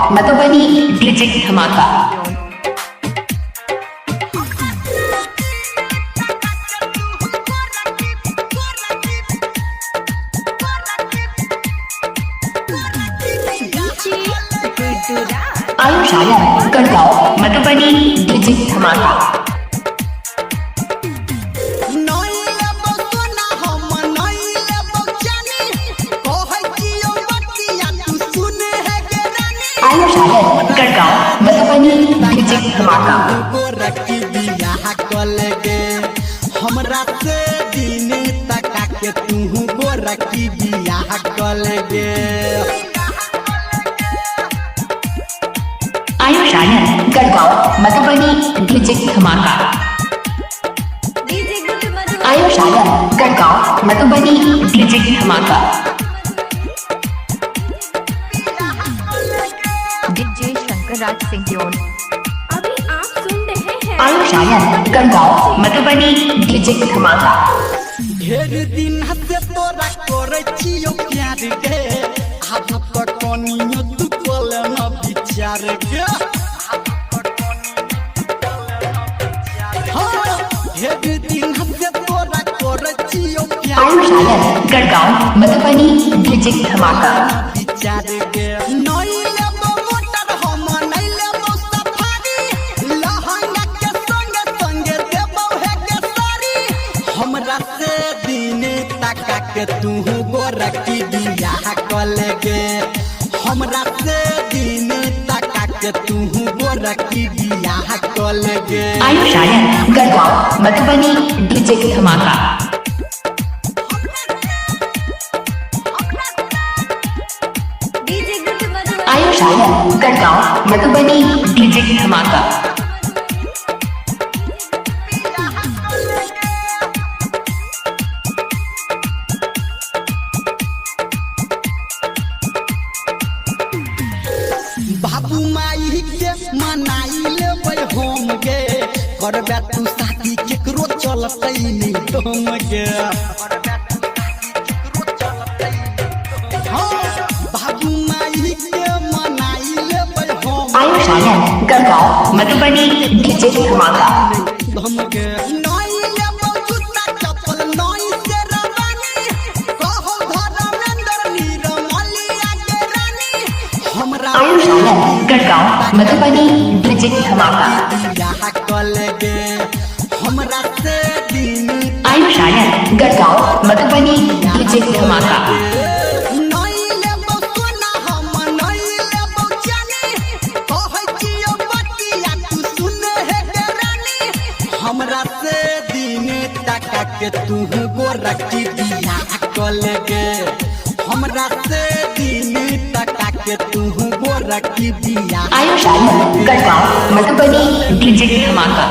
Garhgaon Madhubani DJ धमाका। आयुष आनंद Garhgaon Madhubani DJ धमाका। आयुष आनंद Garhgaon Madhubani DJ धमाका। हमरा से दिन तका के तू गोरा की बियाह कल गे। आयुष आनंद गढ़गांव मधुबनी डीजे धमाका। आयुष आनंद गढ़गांव मधुबनी डीजे धमाका। डीजे शंकर राज सिंह जोन। अभी आप सुन रहे हैं आयुष आनंद गढ़गांव मधुबनी डीजे धमाका। ढेर दिन से तोरा करे छियो प्यार गे, अब तो कोनियो तू बोले न विचार गे। ढेर दिन से तोरा करे छियो प्यार। आयुष आनंद गढ़गांव मधुबनी डीजे धमाका। विचार गे नई लेबो मोटर हम नई लेबो सफारी, लहंगा के संगे संगे देबो है के सारी। हमरा से दिन तका के तू गोरा की बियाह कल गे। हमरा से दिन तका के तू गोरा की बियाह कल गे। आयुष आनंद गढ़गांव मधुबनी डीजे धमाका। आयुष आनंद गढ़गांव मधुबनी डीजे धमाका। बाबू माई के मनाई लेबै हम गे, करबे तू शादी केकरो चलतै नहीं तुम गे। बाबू माई के मनाई लेबै हम। आयुष आनंद गढ़गांव मधुबनी डीजे धमाका। हम गे नई लेबो जूता चप्पल नई से रवानी, कहो धर्मेंद्र नीरमलिया के रानी। हमरा आयुष आनंद गढ़गांव मधुबनी डीजे धमाका। बियाह कल गे। हमरा से दिन आयुष आनंद गढ़गांव मधुबनी डीजे धमाका। नई लेबो सोना हम नई लेबो जानी, कहै छियो बतिया तू सुने है के रानी। हमरा से दिन तका के तू गोरा की बियाह कल गे। हमरा से दिन तका के तू गोरा की बियाह। आयुष आनंद गढ़गांव मधुबनी डीजे धमाका।